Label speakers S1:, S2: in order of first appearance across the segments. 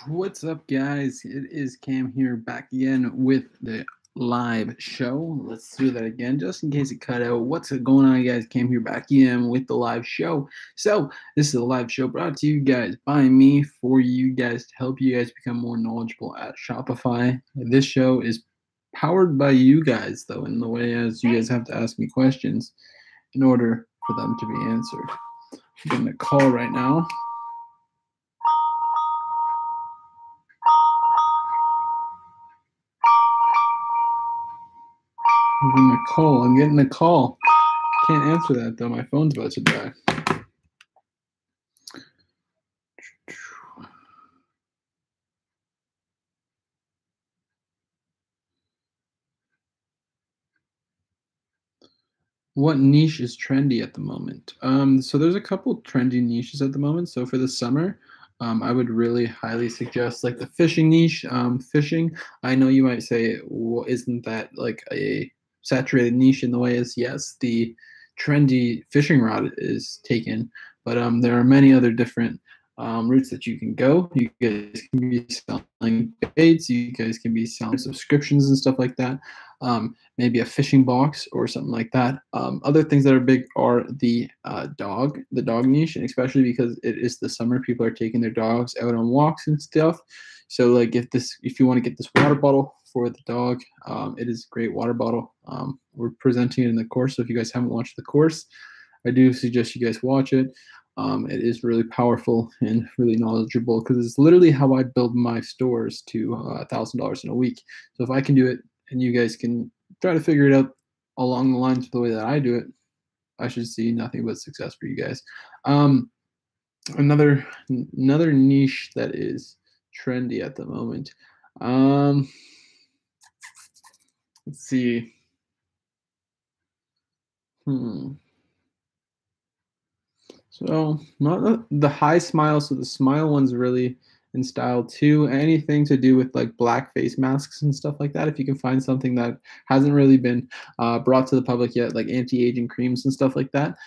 S1: What's up, guys? It is Cam here, back again with the live show. Let's do that again, just in case it cut out. What's going on, guys? Cam here, back again with the live show. So, this is a live show brought to you guys by me, for you guys, to help you guys become more knowledgeable at Shopify. This show is powered by you guys, though, in the way as you guys have to ask me questions in order for them to be answered. I'm getting a call right now. I'm getting a call. Can't answer that, though. My phone's about to die. What niche is trendy at the moment? So there's a couple trendy niches at the moment. So for the summer, I would really highly suggest like the fishing niche. Fishing, I know you might say, well, isn't that like a saturated niche in the way as, yes, the trendy fishing rod is taken, but there are many other different routes that you can go. You guys can be selling baits, you guys can be selling subscriptions and stuff like that. Maybe a fishing box or something like that. Other things that are big are the dog niche, and especially because it is the summer, people are taking their dogs out on walks and stuff. So like if you want to get this water bottle for the dog, it is a great water bottle. We're presenting it in the course, so if you guys haven't watched the course, I do suggest you guys watch it. It is really powerful and really knowledgeable, because it's literally how I build my stores to $1,000 in a week. So if I can do it and you guys can try to figure it out along the lines of the way that I do it, I should see nothing but success for you guys. Another niche that is trendy at the moment. Let's see. So not the high smile. So the smile one's really in style too. Anything to do with like black face masks and stuff like that. If you can find something that hasn't really been brought to the public yet, like anti-aging creams and stuff like that,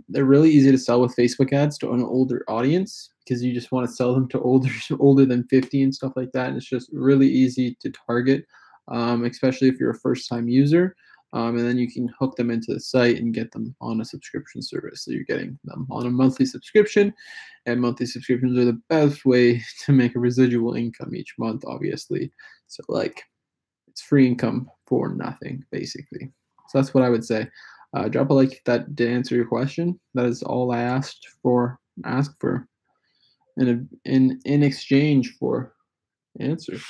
S1: they're really easy to sell with Facebook ads to an older audience, because you just want to sell them to older than 50 and stuff like that. And it's just really easy to target, especially if you're a first-time user. And then you can hook them into the site and get them on a subscription service. So you're getting them on a monthly subscription, and monthly subscriptions are the best way to make a residual income each month, obviously. So like, it's free income for nothing, basically. So that's what I would say. Drop a like if that did answer your question. That is all I ask for in exchange for answers.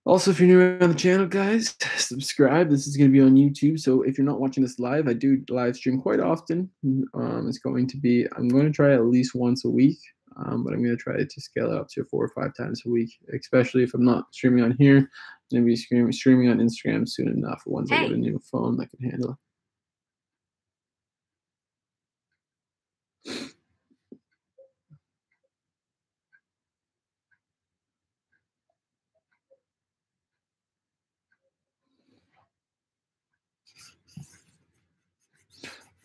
S1: Also, if you're new on the channel, guys, subscribe. This is going to be on YouTube, so if you're not watching this live, I do live stream quite often. I'm going to try at least once a week, but I'm going to try to scale it up to 4 or 5 times a week, especially if I'm not streaming on here. I'm going to be streaming on Instagram soon enough once I get a new phone that can handle it.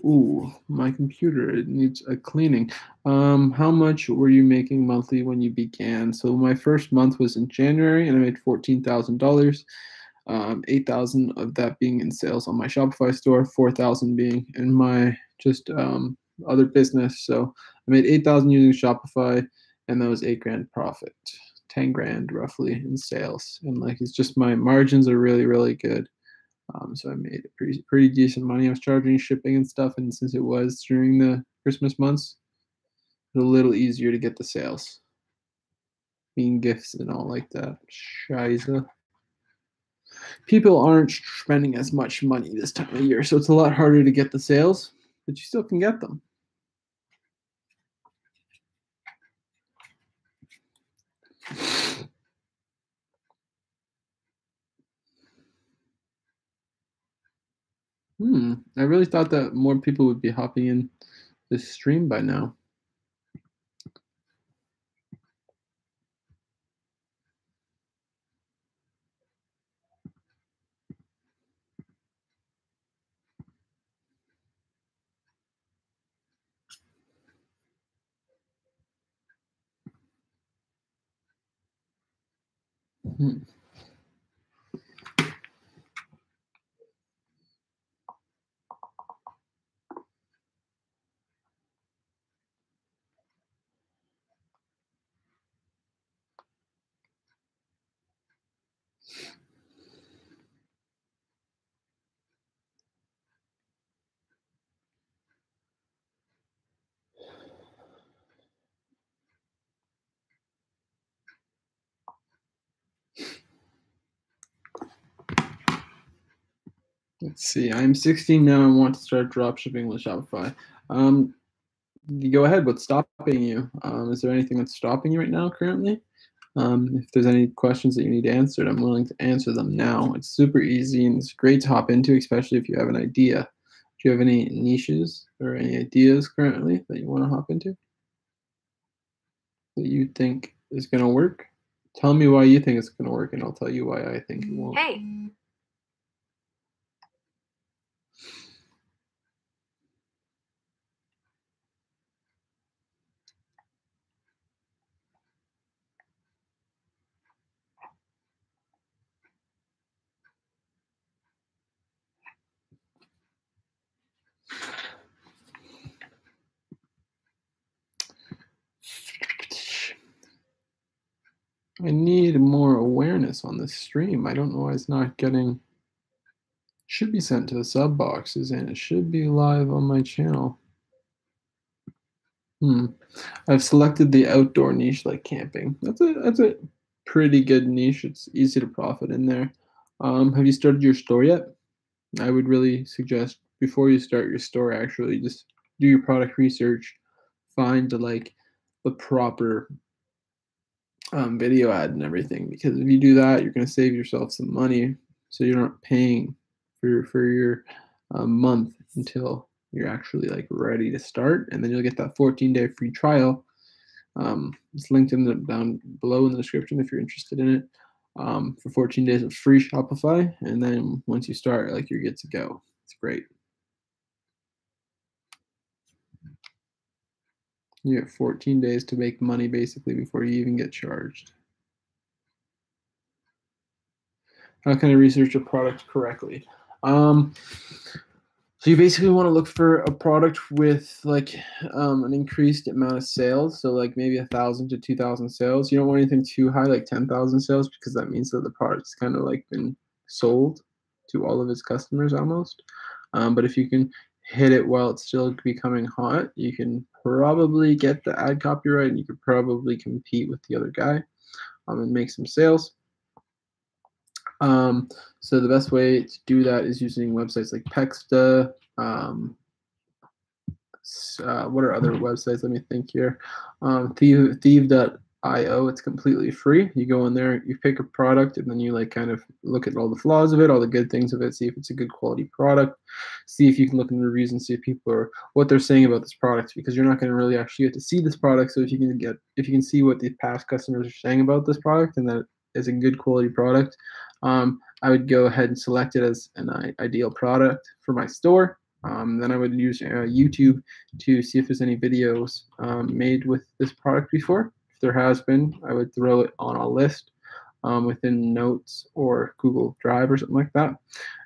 S1: Ooh, my computer, it needs a cleaning. How much were you making monthly when you began? So my first month was in January, and I made $14,000. 8,000 of that being in sales on my Shopify store, 4,000 being in my just other business. So I made 8,000 using Shopify, and that was $8,000 profit, 10 grand roughly in sales. And like, it's just, my margins are really, really good. So I made pretty decent money. I was charging shipping and stuff, and since it was during the Christmas months, it was a little easier to get the sales, being gifts and all like that. Shiza. People aren't spending as much money this time of year, so it's a lot harder to get the sales, but you still can get them. I really thought that more people would be hopping in this stream by now. Hmm. Let's see. I'm 16 now and want to start dropshipping with Shopify. Um, you go ahead. What's stopping you? Is there anything that's stopping you right now currently? If there's any questions that you need answered, I'm willing to answer them now. It's super easy and it's great to hop into, especially if you have an idea. Do you have any niches or any ideas currently that you want to hop into that you think is going to work? Tell me why you think it's going to work, and I'll tell you why I think it won't.
S2: Hey.
S1: I need more awareness on this stream. I don't know why it's not getting. Should be sent to the sub boxes, and it should be live on my channel. I've selected the outdoor niche, like camping. That's a pretty good niche. It's easy to profit in there. Have you started your store yet? I would really suggest before you start your store, actually, just do your product research, find the proper video ad and everything. Because if you do that, you're going to save yourself some money, so you're not paying for your month until you're actually like ready to start, and then you'll get that 14-day free trial. It's linked down below in the description if you're interested in it. For 14 days of free Shopify, and then once you start, like you're good to go. It's great. You get 14 days to make money basically before you even get charged. How can I research a product correctly? So you basically want to look for a product with an increased amount of sales. So like maybe 1,000 to 2,000 sales. You don't want anything too high, like 10,000 sales, because that means that the product's kind of like been sold to all of its customers almost. But if you can hit it while it's still becoming hot, you can probably get the ad copyright, and you could probably compete with the other guy and make some sales. So the best way to do that is using websites like Pexta. What are other websites? Let me think here. Thieve.io. It's completely free. You go in there, you pick a product, and then you kind of look at all the flaws of it, all the good things of it, see if it's a good quality product, see if you can look in the reviews and see if people are what they're saying about this product, because you're not going to really actually get to see this product. So if you can see what the past customers are saying about this product and that it's a good quality product, I would go ahead and select it as an ideal product for my store. Then I would use YouTube to see if there's any videos made with this product before. If there has been, I would throw it on a list within Notes or Google Drive or something like that.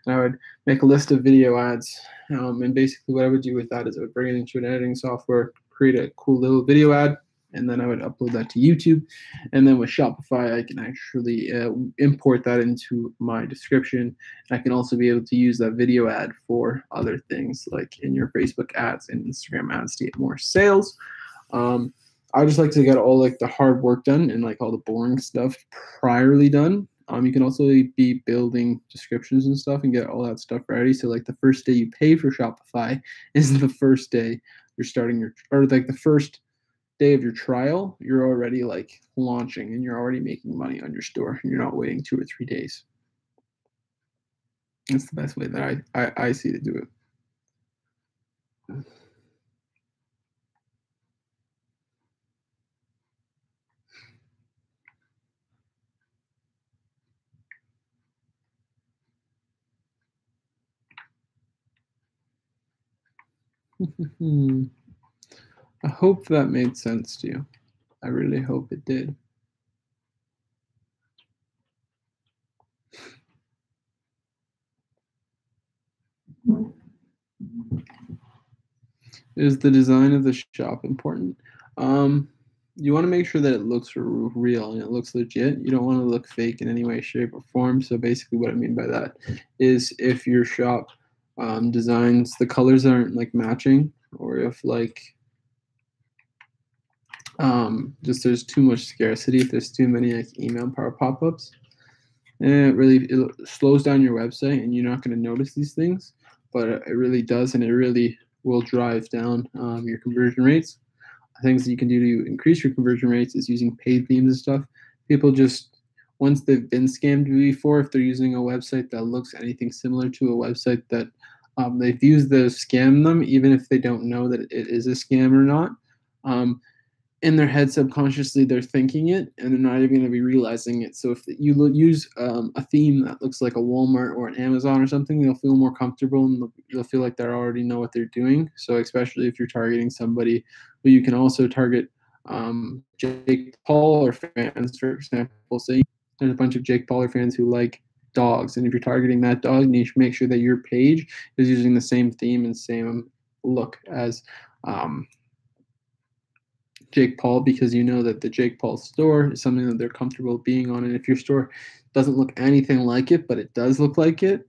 S1: And I would make a list of video ads. And basically what I would do with that is I would bring it into an editing software, create a cool little video ad, and then I would upload that to YouTube. And then with Shopify, I can actually import that into my description. I can also be able to use that video ad for other things, like in your Facebook ads and Instagram ads, to get more sales. I just like to get all the hard work done and all the boring stuff priorly done. You can also be building descriptions and stuff and get all that stuff ready. So the first day you pay for Shopify is the first day you're starting the first day of your trial, you're already launching and you're already making money on your store. You're not waiting 2 or 3 days. That's the best way that I see to do it. I hope that made sense to you. I really hope it did. Is the design of the shop important? Um, you want to make sure that it looks real and it looks legit. You don't want to look fake in any way, shape, or form. So basically, what I mean by that is if your shop designs the colors aren't like matching, or if like just there's too much scarcity, if there's too many like email power pop-ups, it slows down your website, and you're not going to notice these things, but it really does, and it really will drive down your conversion rates. Things that you can do to increase your conversion rates is using paid themes and stuff. People just, once they've been scammed before, if they're using a website that looks anything similar to a website that they've used to scam them, even if they don't know that it is a scam or not, um, in their head subconsciously they're thinking it, and they're not even going to be realizing it. So if you use a theme that looks like a Walmart or an Amazon or something, they'll feel more comfortable, and they'll feel like they already know what they're doing. So especially if you're targeting somebody who you can also target, Jake Paul or fans, for example. Say there's a bunch of Jake Paul fans who like dogs, and if you're targeting that dog niche, make sure that your page is using the same theme and same look as Jake Paul, because you know that the Jake Paul store is something that they're comfortable being on. And if your store doesn't look anything like it, but it does look like it,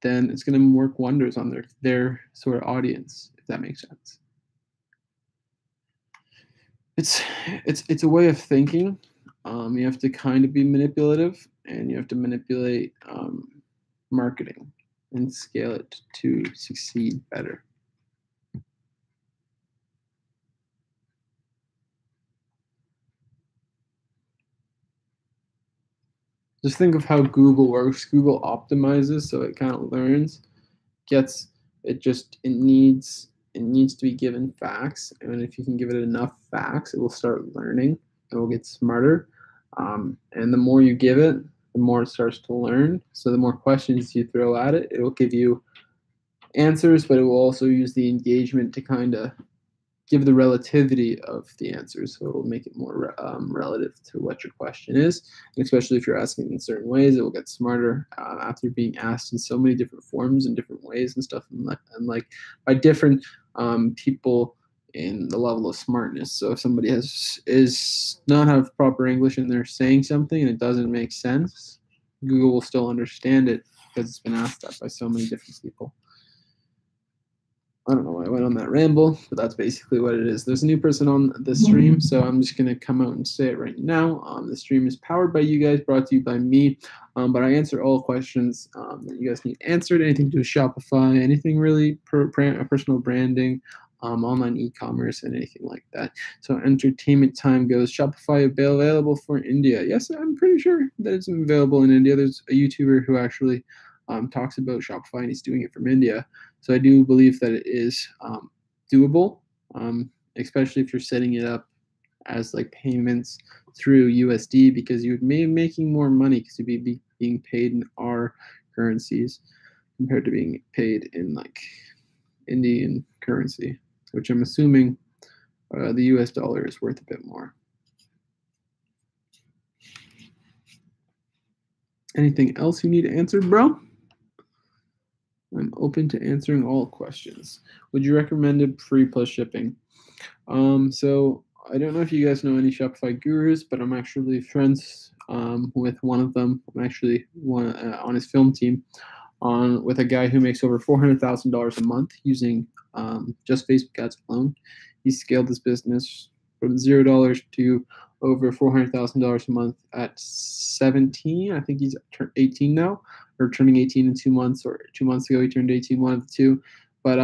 S1: then it's going to work wonders on their sort of audience, if that makes sense. It's a way of thinking. You have to kind of be manipulative, and you have to manipulate marketing and scale it to succeed better. Just think of how Google works. Google optimizes, so it kind of learns, gets it needs to be given facts, and if you can give it enough facts, it will start learning. It will get smarter, and the more you give it, the more it starts to learn. So the more questions you throw at it, it will give you answers, but it will also use the engagement to kind of give the relativity of the answers, so it will make it more relative to what your question is. And especially if you're asking in certain ways, it will get smarter after being asked in so many different forms and different ways and stuff, and like by different people in the level of smartness. So if somebody is not have proper English and they're saying something and it doesn't make sense, Google will still understand it because it's been asked that by so many different people. I don't know why I went on that ramble, but that's basically what it is. There's a new person on the stream, so I'm just going to come out and say it right now. The stream is powered by you guys, brought to you by me, but I answer all questions that you guys need answered, anything to do with Shopify, anything really personal branding, online e-commerce, and anything like that. So entertainment time goes, Shopify available for India. Yes, I'm pretty sure that it's available in India. There's a YouTuber who actually talks about Shopify, and he's doing it from India. So I do believe that it is doable, especially if you're setting it up as like payments through USD, because you would be making more money because you'd be being paid in our currencies compared to being paid in like Indian currency, which I'm assuming the US dollar is worth a bit more. Anything else you need answered, bro? I'm open to answering all questions. Would you recommend it free plus shipping? So I don't know if you guys know any Shopify gurus, but I'm actually friends with one of them. I'm actually on his film team with a guy who makes over $400,000 a month using just Facebook ads alone. He scaled his business from $0 to over $400,000 a month at 17. I think he's 18 now, or turning 18 in 2 months, or 2 months ago he turned 18, one of the two. But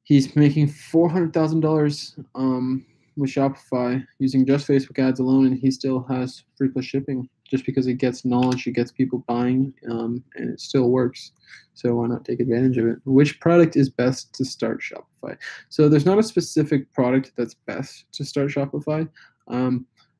S1: he's making $400,000 with Shopify using just Facebook ads alone, and he still has free plus shipping just because it gets knowledge, it gets people buying, and it still works. So why not take advantage of it? Which product is best to start Shopify? So there's not a specific product that's best to start Shopify.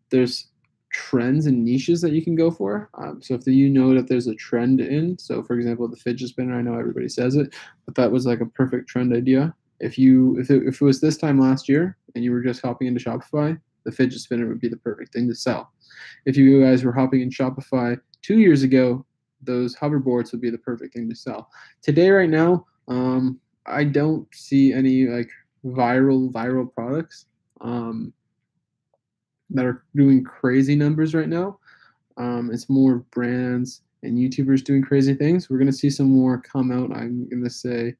S1: There's trends and niches that you can go for. So if you know that there's a trend in, so for example, the fidget spinner, I know everybody says it, but that was like a perfect trend idea. If it was this time last year and you were just hopping into Shopify, the fidget spinner would be the perfect thing to sell. If you guys were hopping in Shopify 2 years ago, those hoverboards would be the perfect thing to sell. Today, right now, I don't see any like viral products that are doing crazy numbers right now. It's more brands and YouTubers doing crazy things. We're gonna see some more come out, I'm gonna say,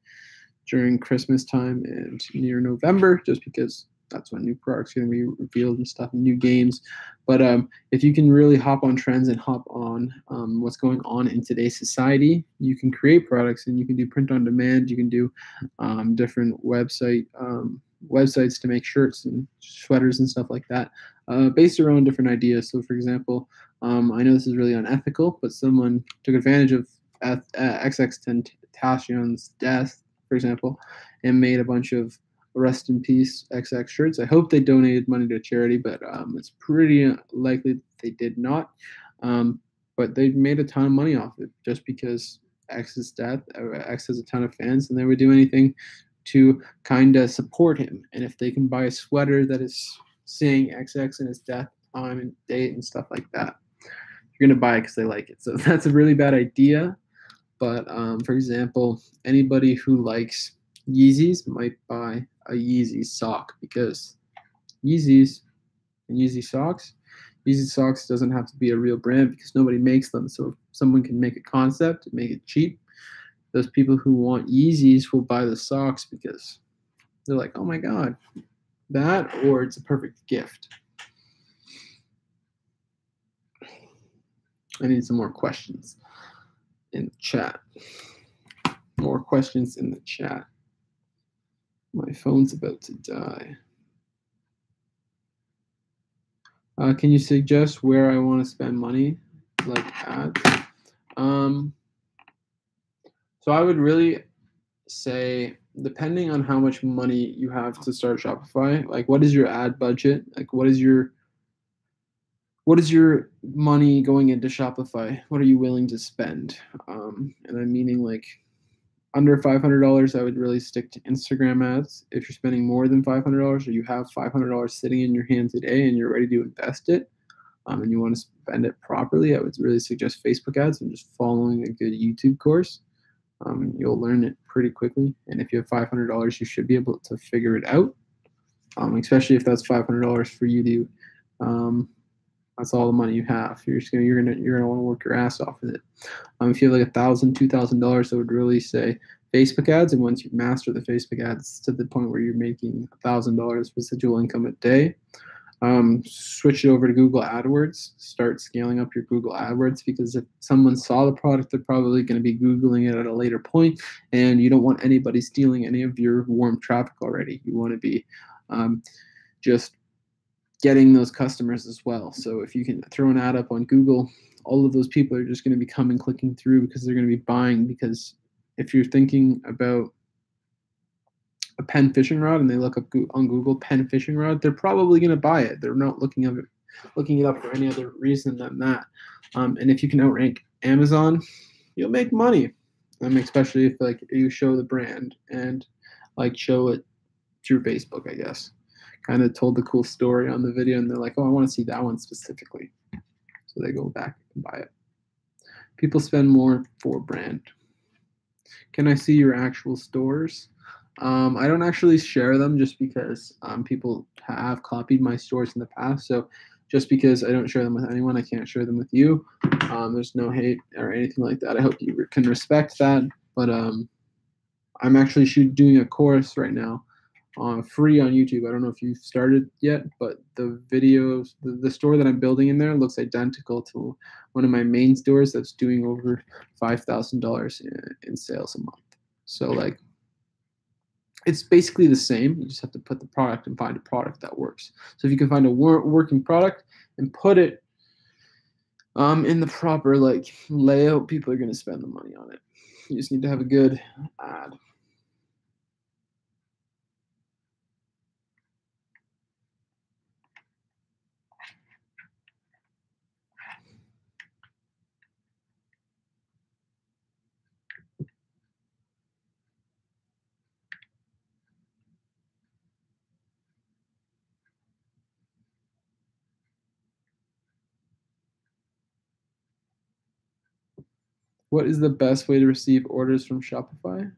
S1: during Christmas time and near November, just because that's when new products are going to be revealed and stuff, and new games. But if you can really hop on trends and hop on what's going on in today's society, you can create products and you can do print on demand. You can do different websites to make shirts and sweaters and stuff like that, based around different ideas. So, for example, I know this is really unethical, but someone took advantage of XXXTentacion's death, for example, and made a bunch of Rest in Peace XX shirts. I hope they donated money to charity, but it's pretty likely that they did not. But they made a ton of money off it just because X's death. X has a ton of fans, and they would do anything to kind of support him. And if they can buy a sweater that is saying XX and his death time and date and stuff like that, you're gonna buy it because they like it. So that's a really bad idea. But for example, anybody who likes Yeezys might buy a Yeezy sock, because Yeezys and Yeezy socks doesn't have to be a real brand because nobody makes them. So if someone can make a concept and make it cheap, those people who want Yeezys will buy the socks because they're like, oh my God, that, or it's a perfect gift. I need some more questions in the chat. More questions in the chat. My phone's about to die. Can you suggest where I want to spend money, like ads? So I would really say, depending on how much money you have to start Shopify, like what is your ad budget? Like what is your money going into Shopify? What are you willing to spend? And I'm meaning like under $500, I would really stick to Instagram ads. If you're spending more than $500 or you have $500 sitting in your hand today and you're ready to invest it, and you want to spend it properly, I would really suggest Facebook ads and just following a good YouTube course. You'll learn it pretty quickly. And if you have $500, you should be able to figure it out, especially if that's $500 for you to that's all the money you have. You're gonna want to work your ass off with it. If you have like $1,000, $2,000, I would really say Facebook ads. And once you master the Facebook ads to the point where you're making $1,000 residual income a day, switch it over to Google AdWords. Start scaling up your Google AdWords, because if someone saw the product, they're probably going to be Googling it at a later point, and you don't want anybody stealing any of your warm traffic already. You want to be just getting those customers as well. So if you can throw an ad up on Google, all of those people are just going to be coming, clicking through, because they're going to be buying. Because if you're thinking about a pen fishing rod and they look up on Google pen fishing rod, they're probably going to buy it. They're not looking it up for any other reason than that. And if you can outrank Amazon, you'll make money. Especially if like you show the brand and like show it through Facebook, I guess. Kind of told the cool story on the video, and they're like, oh, I want to see that one specifically. So they go back and buy it. People spend more for brand. Can I see your actual stores? I don't actually share them just because people have copied my stores in the past. So just because I don't share them with anyone, I can't share them with you. There's no hate or anything like that. I hope you can respect that. But I'm actually doing a course right now, free on YouTube. I don't know if you've started yet, but the videos, the store that I'm building in there looks identical to one of my main stores that's doing over $5,000 in sales a month. So like, it's basically the same. You just have to put the product and find a product that works. So if you can find a working product and put it in the proper like layout, people are going to spend the money on it. You just need to have a good ad. What is the best way to receive orders from Shopify?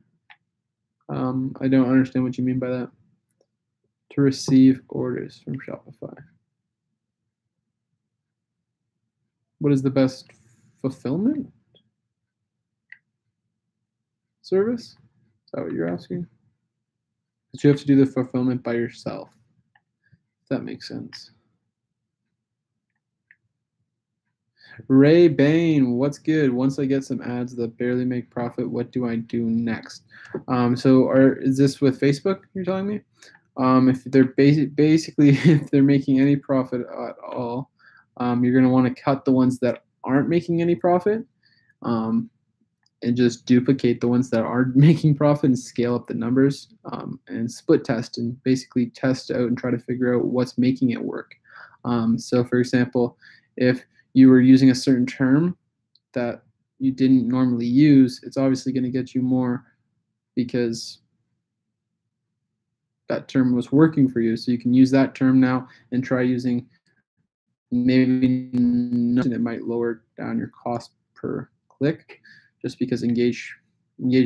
S1: I don't understand what you mean by that. to receive orders from Shopify. What is the best fulfillment service? Is that what you're asking? But you have to do the fulfillment by yourself. If that makes sense. Ray Bain, what's good? Once I get some ads that barely make profit, what do I do next? Is this with Facebook? You're telling me? If they're basically if they're making any profit at all, you're going to want to cut the ones that aren't making any profit, and just duplicate the ones that are making profit and scale up the numbers, and split test and basically test out and try to figure out what's making it work. So for example, if you were using a certain term that you didn't normally use, it's obviously going to get you more because that term was working for you. So you can use that term now and try using maybe nothing that might lower down your cost per click, just because engaged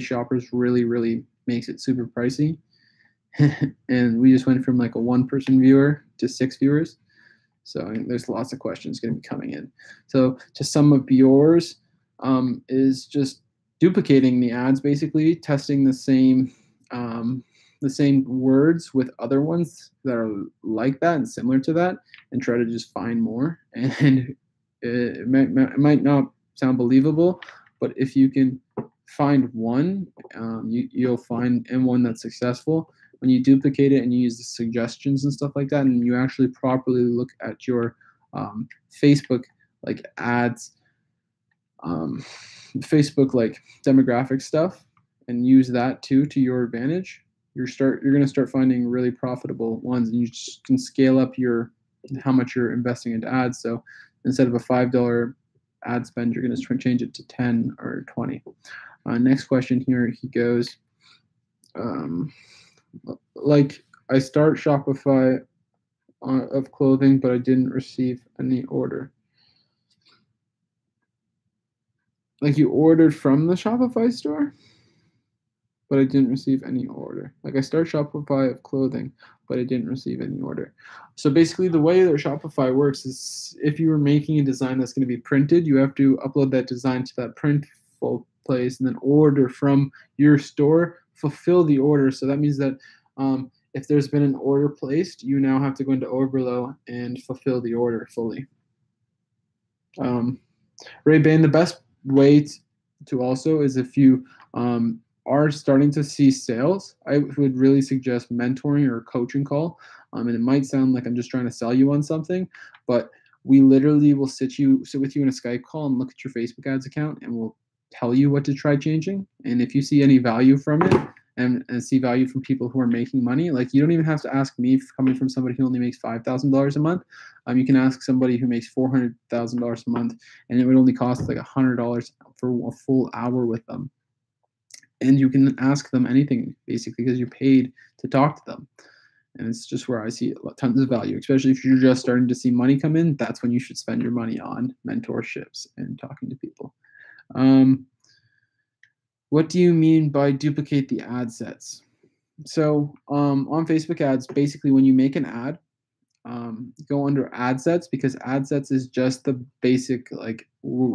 S1: shoppers really makes it super pricey. And we just went from like a 1-person viewer to 6 viewers. So there's lots of questions going to be coming in. So to sum up yours, is just duplicating the ads, basically testing the same words with other ones that are like that and similar to that, and try to just find more. And it might not sound believable, but if you can find one, you'll find one that's successful. When you duplicate it and you use the suggestions and stuff like that, and you actually properly look at your Facebook like ads, Facebook like demographic stuff, and use that too to your advantage, you're going to start finding really profitable ones, and you just can scale up how much you're investing into ads. So instead of a $5 ad spend, you're going to change it to 10 or 20. Next question here, he goes, like I start Shopify of clothing, but I didn't receive any order. Like you ordered from the Shopify store, but I didn't receive any order. Like I start Shopify of clothing, but I didn't receive any order. So basically the way that Shopify works is if you were making a design that's going to be printed, you have to upload that design to that printful place and then order from your store, fulfill the order. So that means that if there's been an order placed, you now have to go into Overflow and fulfill the order fully. Ray Bain, the best way to also is if you are starting to see sales, I would really suggest mentoring or a coaching call. And it might sound like I'm just trying to sell you on something, but we literally will sit with you in a Skype call and look at your Facebook ads account, and we'll tell you what to try changing. And if you see any value from it, and see value from people who are making money, like you don't even have to ask me coming from somebody who only makes $5,000 a month. You can ask somebody who makes $400,000 a month, and it would only cost like $100 for a full hour with them. And you can ask them anything basically because you're paid to talk to them. And it's just where I see tons of value, especially if you're just starting to see money come in. That's when you should spend your money on mentorships and talking to people. What do you mean by duplicate the ad sets? So on Facebook ads, basically when you make an ad, go under ad sets, because ad sets is just the basic, like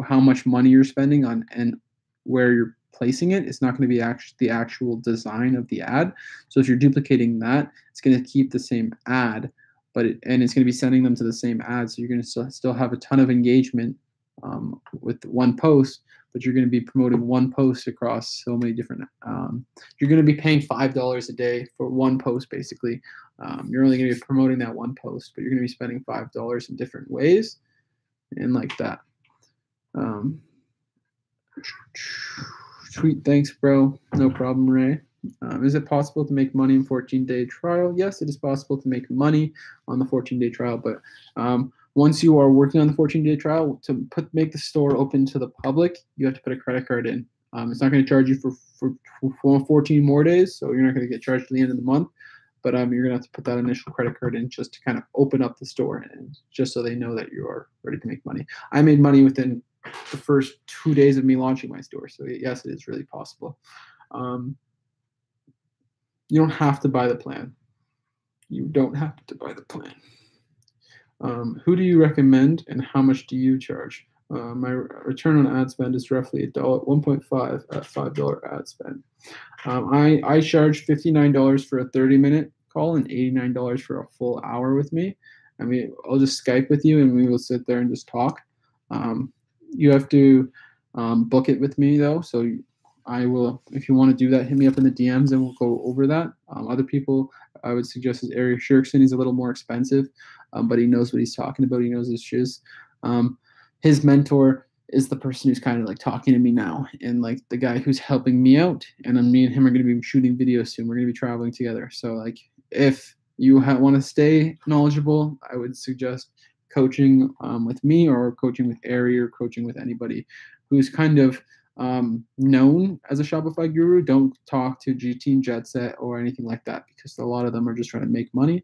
S1: how much money you're spending on and where you're placing it. It's not going to be the actual design of the ad. So if you're duplicating that, it's going to keep the same ad, and it's going to be sending them to the same ad. So you're going to still have a ton of engagement with one post, but you're going to be promoting one post across so many different, you're going to be paying $5 a day for one post, basically. You're only going to be promoting that one post, but you're going to be spending $5 in different ways, and like that. Sweet, thanks, bro. No problem, Ray. Is it possible to make money in 14-day trial? Yes, it is possible to make money on the 14-day trial, but once you are working on the 14-day trial, to make the store open to the public, you have to put a credit card in. It's not going to charge you for 14 more days, so you're not going to get charged at the end of the month. But you're going to have to put that initial credit card in just to kind of open up the store, and just so they know that you are ready to make money. I made money within the first 2 days of me launching my store, so yes, it is really possible. You don't have to buy the plan. You don't have to buy the plan. Who do you recommend and how much do you charge? My return on ad spend is roughly $1.5 at $5 ad spend. I charge $59 for a 30-minute call and $89 for a full hour with me. I mean, I'll just Skype with you and we will sit there and just talk. You have to book it with me though, so I will. If you want to do that, hit me up in the DMs and we'll go over that. Other people I would suggest is Eric Shirkson. He's a little more expensive, but he knows what he's talking about. He knows his shiz. His mentor is the person who's kind of like talking to me now, and like the guy who's helping me out. And me and him are going to be shooting videos soon. We're going to be traveling together. So like, if you want to stay knowledgeable, I would suggest coaching with me, or coaching with Ari, or coaching with anybody who's kind of known as a Shopify guru. Don't talk to G-Team, JetSet, or anything like that, because a lot of them are just trying to make money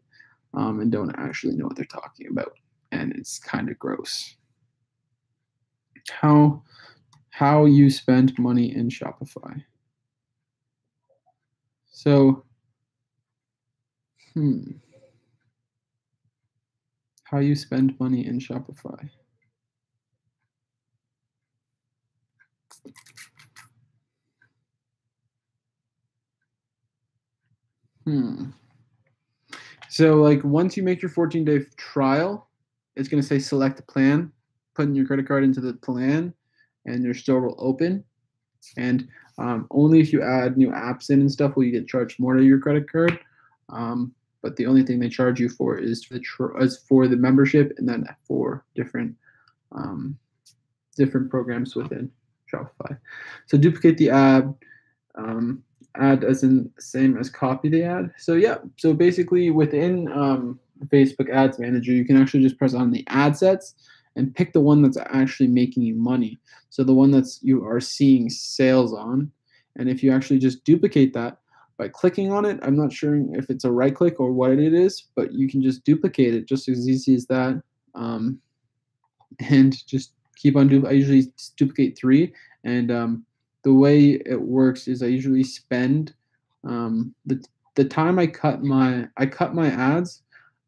S1: and don't actually know what they're talking about, and it's kind of gross. How you spend money in Shopify. So, how you spend money in Shopify. So like, once you make your 14-day trial, it's going to say select a plan, put in your credit card into the plan, and your store will open. And only if you add new apps in and stuff will you get charged more to your credit card. But the only thing they charge you for is for the membership, and then for different programs within Shopify. So duplicate the ad. Ad as in same as copy the ad. So yeah, so basically within Facebook Ads Manager, you can actually just press on the ad sets and pick the one that's actually making you money. So the one that's you are seeing sales on. And if you actually just duplicate that by clicking on it, I'm not sure if it's a right click or what it is, but you can just duplicate it just as easy as that. And just keep on doing. I usually duplicate 3, and the way it works is I usually spend the time I cut my ads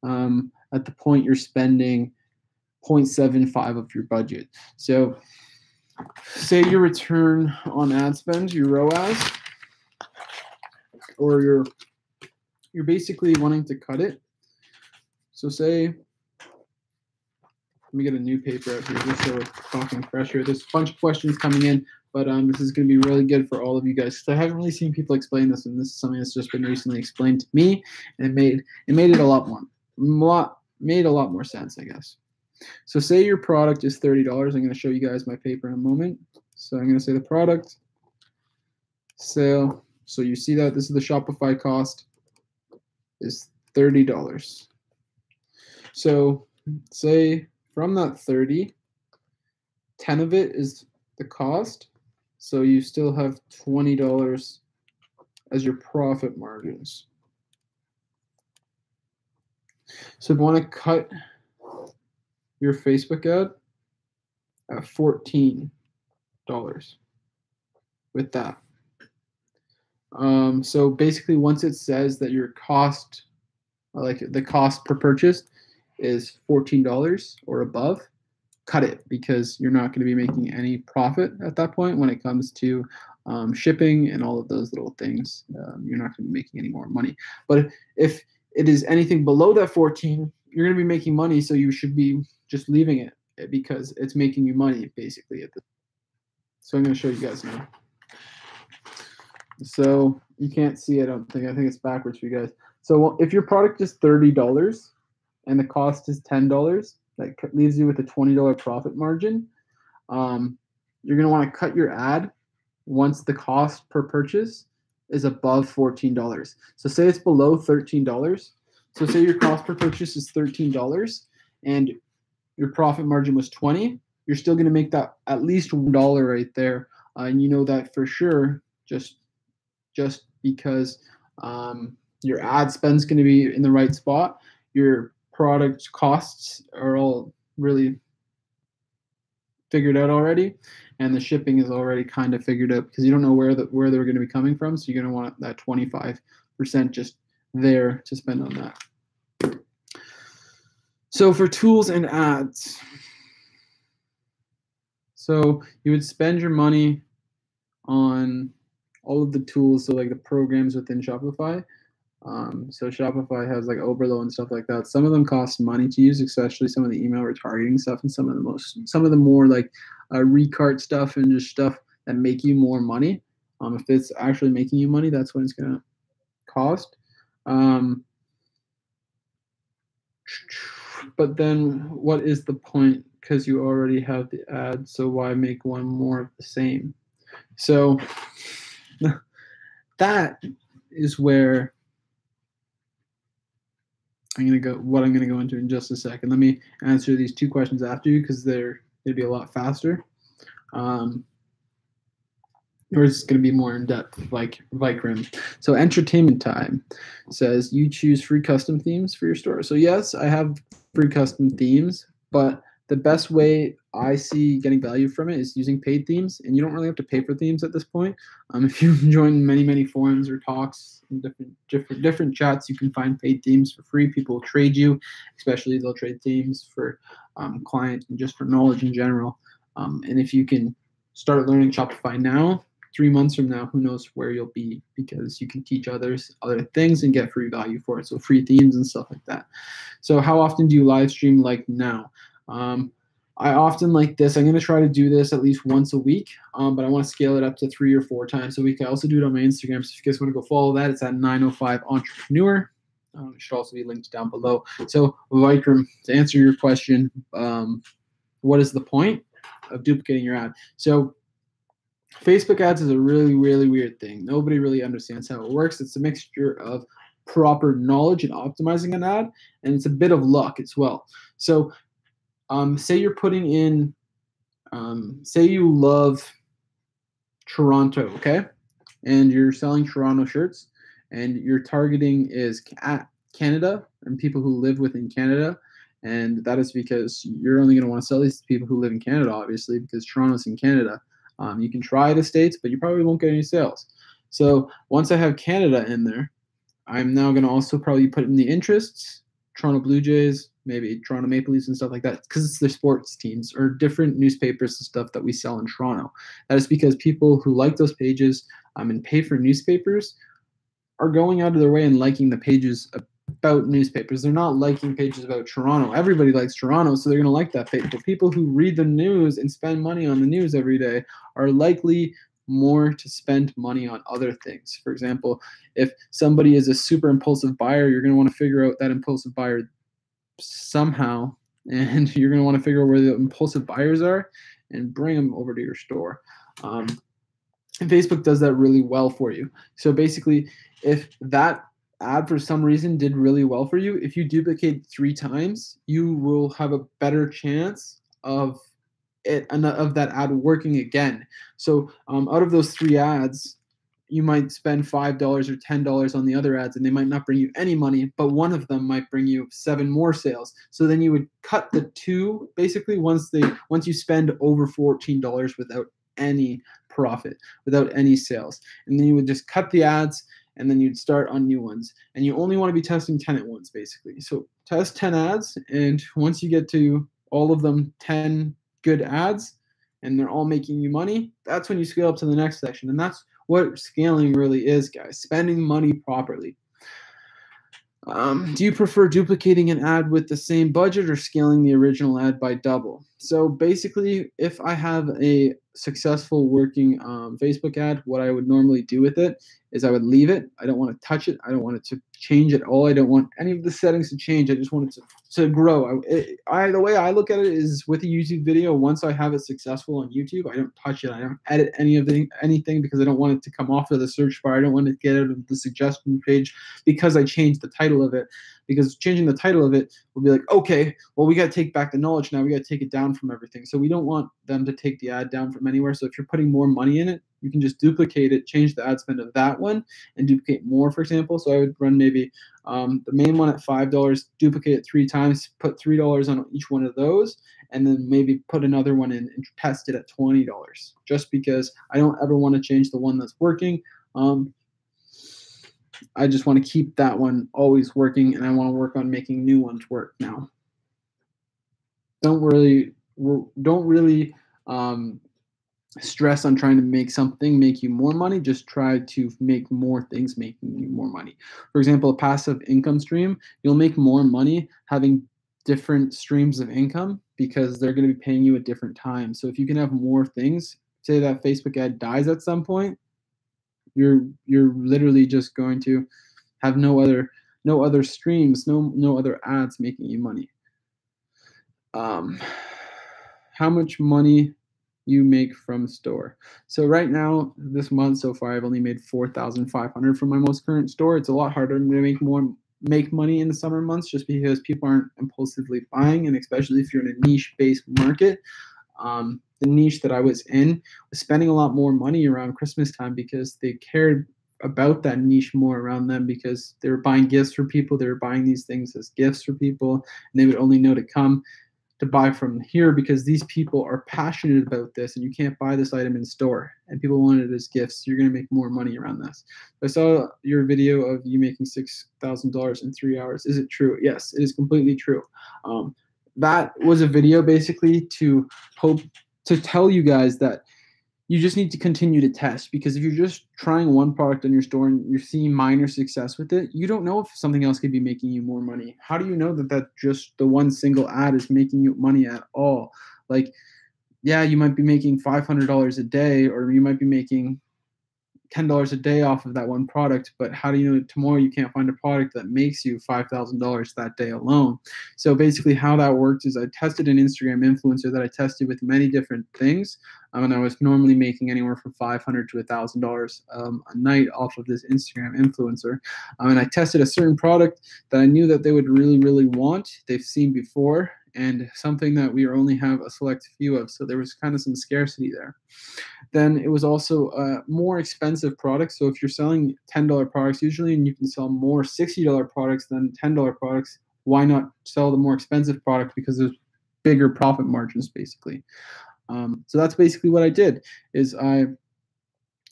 S1: at the point you're spending 0.75 of your budget. So say your return on ad spend, your ROAS, or you're basically wanting to cut it. So say, let me get a new paper out here just so we're talking fresh here. There's a bunch of questions coming in, but this is going to be really good for all of you guys, because I haven't really seen people explain this, and this is something that's just been recently explained to me, and it made it a lot more sense, I guess. So say your product is $30. I'm going to show you guys my paper in a moment. So I'm going to say the product sale. So you see that this is the Shopify cost is $30. So say from that 30, 10 of it is the cost. So you still have $20 as your profit margins. So if you want to cut your Facebook ad at $14 with that. So basically, once it says that your cost, like the cost per purchase, is $14 or above, cut it, because you're not going to be making any profit at that point when it comes to shipping and all of those little things. You're not going to be making any more money. But if it is anything below that 14, you're going to be making money, so you should be just leaving it, because it's making you money basically. So I'm going to show you guys now. So you can't see it, I don't think. I think it's backwards for you guys. So if your product is $30 and the cost is $10, that leaves you with a $20 profit margin. You're going to want to cut your ad once the cost per purchase is above $14. So say it's below $13. So say your cost per purchase is $13 and your profit margin was 20. You're still going to make that at least $1 right there. And you know that for sure, just because your ad spend's going to be in the right spot. Your product costs are all really figured out already, and the shipping is already kind of figured out, because you don't know where they're going to be coming from. So you're going to want that 25% just there to spend on that. So for tools and ads, so you would spend your money on all of the tools, so like the programs within Shopify. So Shopify has like Oberlo and stuff like that. Some of them cost money to use, especially some of the email retargeting stuff, and some of the more like recart stuff and just stuff that make you more money. If it's actually making you money, that's what it's gonna cost. But then what is the point? Because you already have the ad, so why make one more of the same? So that is where I'm gonna go into in just a second. Let me answer these two questions after you because they'd be a lot faster. Or it's going to be more in depth, like Vikram. So Entertainment Time says you choose free custom themes for your store. So yes, I have free custom themes, but the best way I see getting value from it is using paid themes, and you don't really have to pay for themes at this point. If you join many forums or talks and different chats, you can find paid themes for free. People will trade you, especially they'll trade themes for clients and just for knowledge in general. And if you can start learning Shopify now, 3 months from now, who knows where you'll be, because you can teach others other things and get free value for it. So free themes and stuff like that. So how often do you live stream like now? I often like this. I'm going to try to do this at least once a week, but I want to scale it up to 3 or 4 times a week. I also do it on my Instagram. So if you guys want to go follow that, it's at 905 Entrepreneur. It should also be linked down below. So Vikram, to answer your question, what is the point of duplicating your ad? So Facebook ads is a really weird thing. Nobody really understands how it works. It's a mixture of proper knowledge and optimizing an ad, and it's a bit of luck as well. So say you're putting in, say you love Toronto, okay? And you're selling Toronto shirts, and your targeting is Canada and people who live within Canada. And that is because you're only going to want to sell these to people who live in Canada, obviously, because Toronto's in Canada. You can try the States, but you probably won't get any sales. So once I have Canada in there, I'm now going to also probably put in the interests, Toronto Blue Jays, maybe Toronto Maple Leafs and stuff like that, because it's their sports teams or different newspapers and stuff that we sell in Toronto. That is because people who like those pages and pay for newspapers are going out of their way and liking the pages about newspapers. They're not liking pages about Toronto. Everybody likes Toronto, so they're going to like that page. But people who read the news and spend money on the news every day are likely more to spend money on other things. For example, if somebody is a super impulsive buyer, you're going to want to figure out that impulsive buyer somehow, and you're going to want to figure out where the impulsive buyers are and bring them over to your store. And Facebook does that really well for you. So basically, if that ad for some reason did really well for you, if you duplicate 3 times, you will have a better chance of that ad working again. So out of those 3 ads, you might spend $5 or $10 on the other ads, and they might not bring you any money, but one of them might bring you 7 more sales. So then you would cut the 2 basically once you spend over $14 without any profit, without any sales, and then you would just cut the ads, and then you'd start on new ones. And you only want to be testing 10 at once, basically. So test 10 ads, and once you get to all of them 10 good ads, and they're all making you money, that's when you scale up to the next section. And that's what scaling really is, guys, spending money properly. Do you prefer duplicating an ad with the same budget or scaling the original ad by double? So basically, if I have a successful working Facebook ad, what I would normally do with it is I would leave it. I don't want to touch it. I don't want it to change at all. I don't want any of the settings to change. I just want it to grow. The way I look at it is with a YouTube video, once I have it successful on YouTube, I don't touch it. I don't edit anything because I don't want it to come off of the search bar. I don't want it to get out of the suggestion page because I changed the title of it. Because changing the title of it will be like, okay, well, we got to take back the knowledge now. We got to take it down from everything. So we don't want them to take the ad down from anywhere. So if you're putting more money in it, you can just duplicate it, change the ad spend of that one, and duplicate more, for example. So I would run maybe the main one at $5, duplicate it 3 times, put $3 on each one of those, and then maybe put another one in and test it at $20, just because I don't ever want to change the one that's working. I just want to keep that one always working, and I want to work on making new ones work now. don't really stress on trying to make something make you more money. Just try to make more things making you more money. For example, a passive income stream, you'll make more money having different streams of income because they're going to be paying you at different times. So if you can have more things, say that Facebook ad dies at some point, you're literally just going to have no other streams, no other ads making you money. How much money you make from store? So right now, this month so far, I've only made $4,500 from my most current store. It's a lot harder to make money in the summer months just because people aren't impulsively buying, and especially if you're in a niche-based market. The niche that I was in was spending a lot more money around Christmas time because they cared about that niche more around them, because they were buying gifts for people. They were buying these things as gifts for people, and they would only know to come to buy from here because these people are passionate about this, and you can't buy this item in store, and people want it as gifts. You're going to make more money around this. I saw your video of you making $6,000 in 3 hours. Is it true? Yes, it is completely true. That was a video basically to tell you guys that you just need to continue to test, because if you're just trying one product on your store and you're seeing minor success with it, you don't know if something else could be making you more money. How do you know that just the one single ad is making you money at all? Like, yeah, you might be making $500 a day, or you might be making $10 a day off of that one product, but how do you know tomorrow you can't find a product that makes you $5,000 that day alone? So basically how that worked is I tested an Instagram influencer that I tested with many different things, and I was normally making anywhere from $500 to $1,000 a night off of this Instagram influencer. And I tested a certain product that I knew that they would really, really want. They've seen before, and something that we only have a select few of. So there was kind of some scarcity there. Then it was also a more expensive product. So if you're selling $10 products usually, and you can sell more $60 products than $10 products, why not sell the more expensive product? Because there's bigger profit margins, basically. So that's basically what I did, is I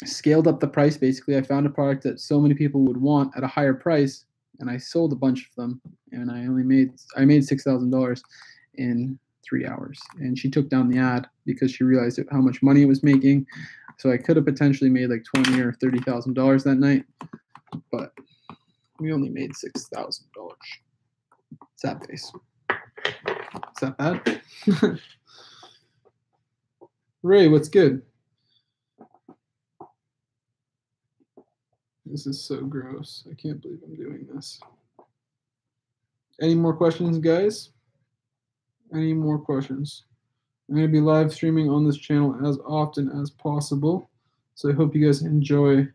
S1: scaled up the price. Basically, I found a product that so many people would want at a higher price, and I sold a bunch of them, and I made $6,000 in 3 hours. And she took down the ad because she realized how much money it was making. So I could have potentially made like $20,000 or $30,000 that night, but we only made $6,000. Sad face. Is that bad? Ray, what's good? This is so gross. I can't believe I'm doing this. Any more questions, guys? Any more questions? I'm going to be live streaming on this channel as often as possible. So I hope you guys enjoy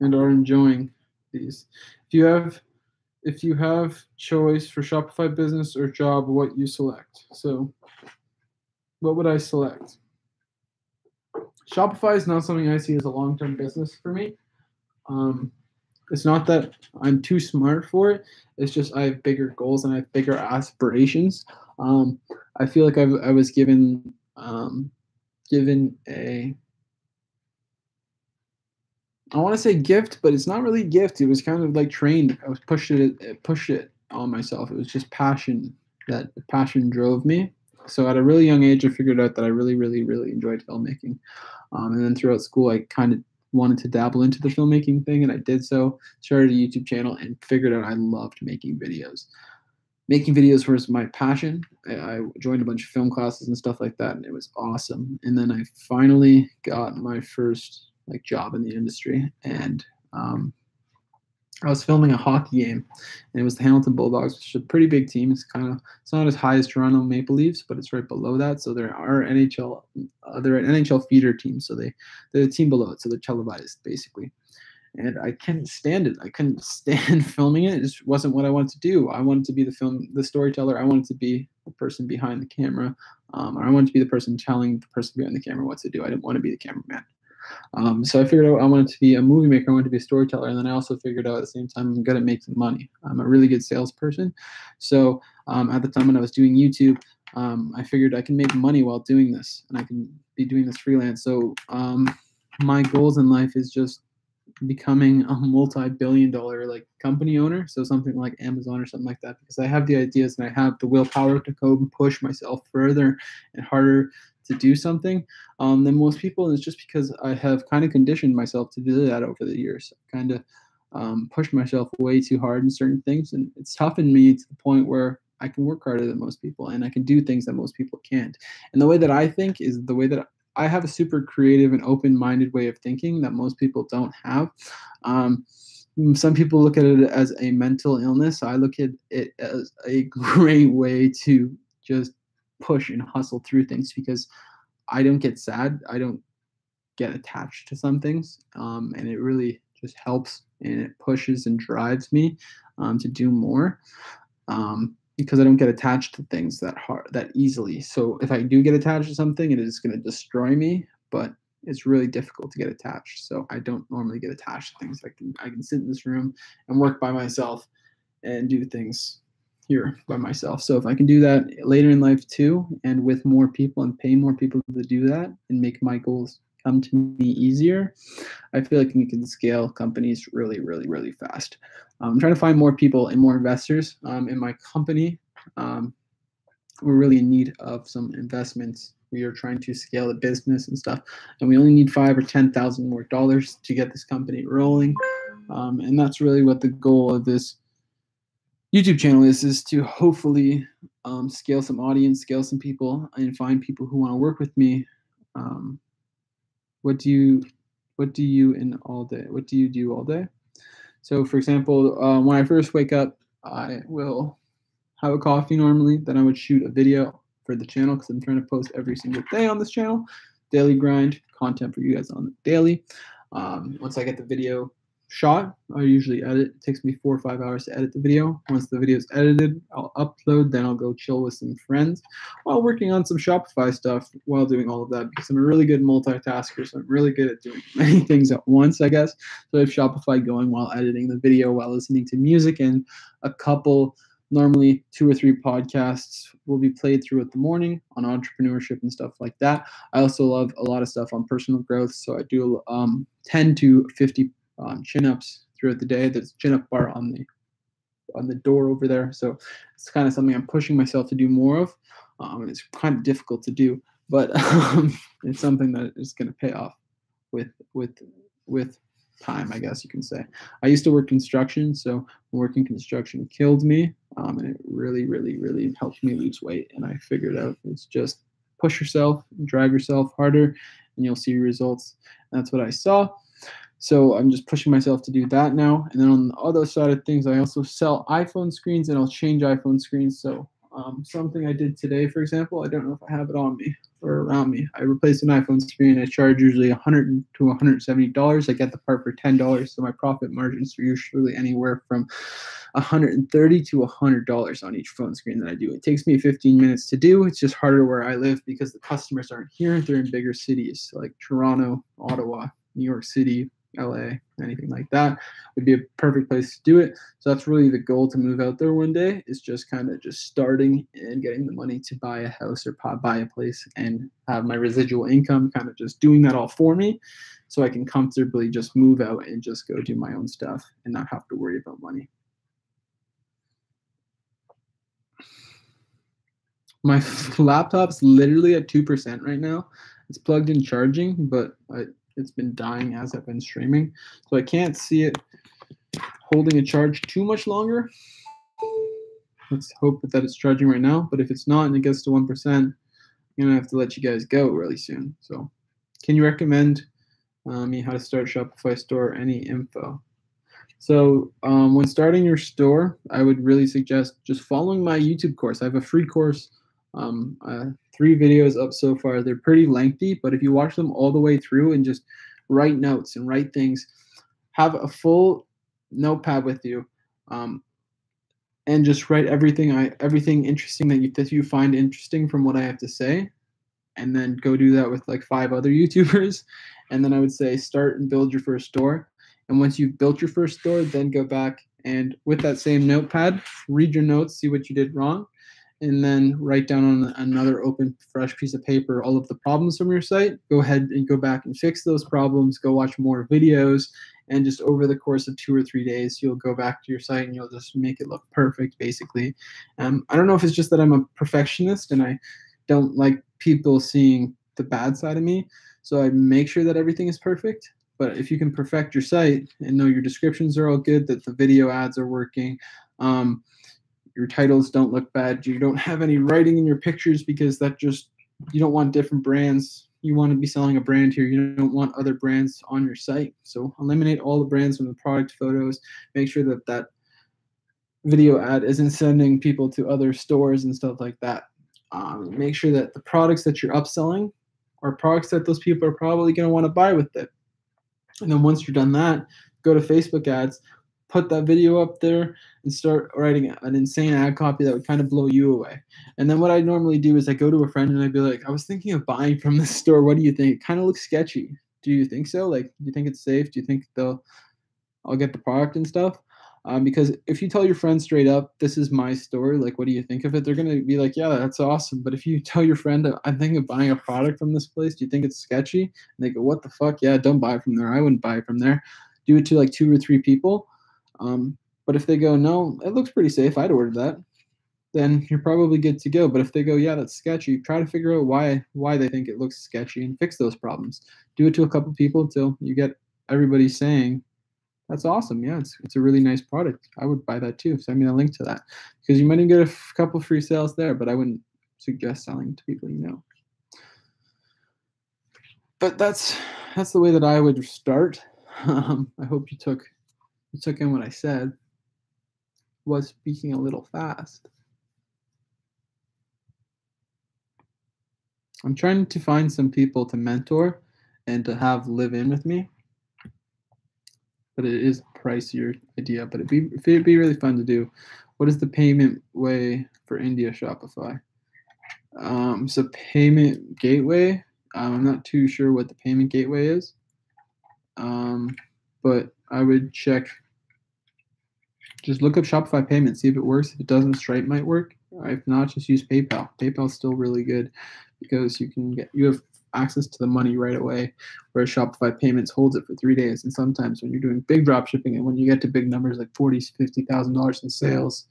S1: and are enjoying these. If you have choice for Shopify business or job, what you select. So what would I select? Shopify is not something I see as a long-term business for me. It's not that I'm too smart for it. It's just I have bigger goals and I have bigger aspirations. I feel like I was given a, I want to say gift, but it's not really a gift. It was kind of like trained. I was pushed it on myself. It was just passion. That passion drove me. So at a really young age, I figured out that I really, really, really enjoyed filmmaking. And then throughout school, I kind of wanted to dabble into the filmmaking thing, and I did so. Started a YouTube channel and figured out I loved making videos. Making videos was my passion. I joined a bunch of film classes and stuff like that, and it was awesome. And then I finally got my first job in the industry, and I was filming a hockey game, and it was the Hamilton Bulldogs, which is a pretty big team. It's not as high as Toronto Maple Leafs, but it's right below that. So they're an NHL feeder team. So they're the team below it. So they're televised basically. And I couldn't stand it. I couldn't stand filming it. It just wasn't what I wanted to do. I wanted to be the storyteller. I wanted to be the person behind the camera. Or I wanted to be the person telling the person behind the camera what to do. I didn't want to be the cameraman. So I figured out I wanted to be a movie maker. I wanted to be a storyteller. And then I also figured out at the same time I'm good at making money. I'm a really good salesperson. So at the time when I was doing YouTube, I figured I can make money while doing this, and I can be doing this freelance. So my goals in life is just becoming a multi-billion-dollar like company owner, so something like Amazon or something like that, because I have the ideas and I have the willpower to go and push myself further and harder to do something than most people. And it's just because I have kind of conditioned myself to do that over the years. Kind of pushed myself way too hard in certain things, and it's toughened me to the point where I can work harder than most people and I can do things that most people can't. And the way that I think is the way that I have a super creative and open-minded way of thinking that most people don't have. Some people look at it as a mental illness. I look at it as a great way to just push and hustle through things, because I don't get sad. I don't get attached to some things, and it really just helps and it pushes and drives me to do more. Because I don't get attached to things that easily. So if I do get attached to something, it is going to destroy me, but it's really difficult to get attached. So I don't normally get attached to things. I can sit in this room and work by myself and do things here by myself. So if I can do that later in life too, and with more people and pay more people to do that and make my goals come to me easier, I feel like we can scale companies really, really, really fast. I'm trying to find more people and more investors in my company. We're really in need of some investments. We are trying to scale the business and stuff, and we only need $5,000 or $10,000 more to get this company rolling. And that's really what the goal of this YouTube channel is to hopefully scale some audience, scale some people, and find people who want to work with me. What do you do all day? So, for example, when I first wake up, I will have a coffee normally. Then I would shoot a video for the channel, because I'm trying to post every single day on this channel. Daily grind, content for you guys on the daily. Once I get the video shot, I usually edit. It takes me 4 or 5 hours to edit the video. Once the video is edited, I'll upload. Then I'll go chill with some friends while working on some Shopify stuff while doing all of that, because I'm a really good multitasker. So I'm really good at doing many things at once, I guess. So I have Shopify going while editing the video, while listening to music, and a couple, normally 2 or 3 podcasts will be played throughout the morning on entrepreneurship and stuff like that. I also love a lot of stuff on personal growth. So I do 10 to 50 chin-ups throughout the day. There's a chin-up bar on the door over there. So it's kind of something I'm pushing myself to do more of. And it's kind of difficult to do, but it's something that is going to pay off with time, I guess you can say. I used to work construction, so working construction killed me, and it really, really, really helped me lose weight. And I figured out it's just push yourself, drive yourself harder, and you'll see results. And that's what I saw. So I'm just pushing myself to do that now. And then on the other side of things, I also sell iPhone screens, and I'll change iPhone screens. So something I did today, for example, I don't know if I have it on me or around me. I replaced an iPhone screen. I charge usually $100 to $170. I get the part for $10. So my profit margins are usually anywhere from $130 to $100 on each phone screen that I do. It takes me 15 minutes to do. It's just harder where I live because the customers aren't here. They're in bigger cities like Toronto, Ottawa, New York City, LA, anything like that would be a perfect place to do it. So that's really the goal, to move out there one day, is just kind of just starting and getting the money to buy a house or buy a place and have my residual income kind of just doing that all for me, so I can comfortably just move out and just go do my own stuff and not have to worry about money. My laptop's literally at 2% right now. It's plugged in charging, but it's been dying as I've been streaming. So I can't see it holding a charge too much longer. Let's hope that it's charging right now. But if it's not and it gets to 1%, I'm going to have to let you guys go really soon. So can you recommend me how to start a Shopify store? Any info? So when starting your store, I would really suggest just following my YouTube course. I have a free course, 3 videos up so far. They're pretty lengthy, but if you watch them all the way through and just write notes and write things, have a full notepad with you, and just write everything interesting that you find interesting from what I have to say, and then go do that with like 5 other YouTubers. And then I would say start and build your first store. And once you've built your first store, then go back and with that same notepad, read your notes, see what you did wrong, and then write down on another open, fresh piece of paper all of the problems from your site. Go ahead and go back and fix those problems. Go watch more videos and just over the course of 2 or 3 days, you'll go back to your site and you'll just make it look perfect, basically. I don't know if it's just that I'm a perfectionist and I don't like people seeing the bad side of me, so I make sure that everything is perfect. But if you can perfect your site and know your descriptions are all good, that the video ads are working, your titles don't look bad, you don't have any writing in your pictures because you don't want different brands. You want to be selling a brand here. You don't want other brands on your site. So eliminate all the brands from the product photos. Make sure that that video ad isn't sending people to other stores and stuff like that. Make sure that the products that you're upselling are products that those people are probably going to want to buy with it. And then once you're done that, go to Facebook ads, put that video up there, and start writing an insane ad copy that would kind of blow you away. And then what I normally do is I go to a friend and I'd be like, I was thinking of buying from this store. What do you think? It kind of looks sketchy. Do you think so? Like, do you think it's safe? Do you think I'll get the product and stuff? Because if you tell your friend straight up, this is my store, like, what do you think of it? They're going to be like, yeah, that's awesome. But if you tell your friend, I'm thinking of buying a product from this place, do you think it's sketchy? And they go, what the fuck? Yeah, don't buy from there. I wouldn't buy from there. Do it to like 2 or 3 people. But if they go, no, it looks pretty safe, I'd order that, then you're probably good to go. But if they go, yeah, that's sketchy, try to figure out why they think it looks sketchy and fix those problems. Do it to a couple people until you get everybody saying, that's awesome. Yeah, it's a really nice product. I would buy that too. Send me a link to that because you might even get a couple free sales there, but I wouldn't suggest selling to people you know. But that's the way that I would start. I hope you took in what I said. Was speaking a little fast. I'm trying to find some people to mentor and to have live in with me. But it is a pricier idea, but it'd be really fun to do. What is the payment way for India Shopify? So payment gateway, I'm not too sure what the payment gateway is, but I would just look up Shopify payment, see if it works. If it doesn't, Stripe might work. If not, just use PayPal. PayPal's still really good because you have access to the money right away, whereas Shopify payments holds it for 3 days. And sometimes when you're doing big drop shipping and when you get to big numbers like $40,000, $50,000 in sales,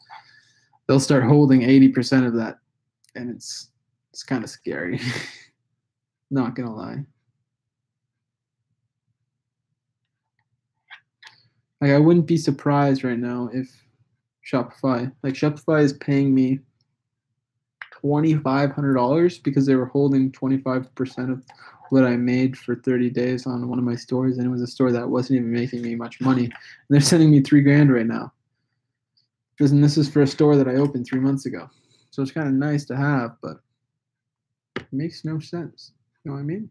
S1: they'll start holding 80% of that, and it's kind of scary. Not gonna lie. Like, I wouldn't be surprised right now if Shopify is paying me $2,500 because they were holding 25% of what I made for 30 days on one of my stores, and it was a store that wasn't even making me much money. And they're sending me $3,000 right now. And this is for a store that I opened 3 months ago. So it's kind of nice to have, but it makes no sense. You know what I mean?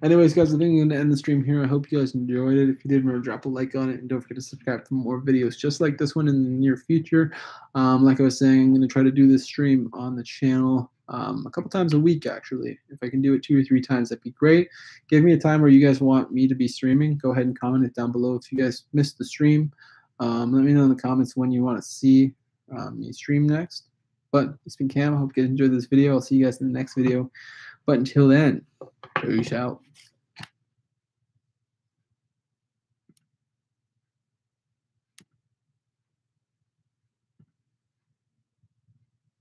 S1: Anyways, guys, I think I'm going to end the stream here. I hope you guys enjoyed it. If you did, remember, drop a like on it, and don't forget to subscribe for more videos just like this one in the near future. Like I was saying, I'm going to try to do this stream on the channel a couple times a week, actually. If I can do it 2 or 3 times, that'd be great. Give me a time where you guys want me to be streaming. Go ahead and comment it down below. If you guys missed the stream, let me know in the comments when you want to see me stream next. But it's been Cam. I hope you guys enjoyed this video. I'll see you guys in the next video. But until then, peace out.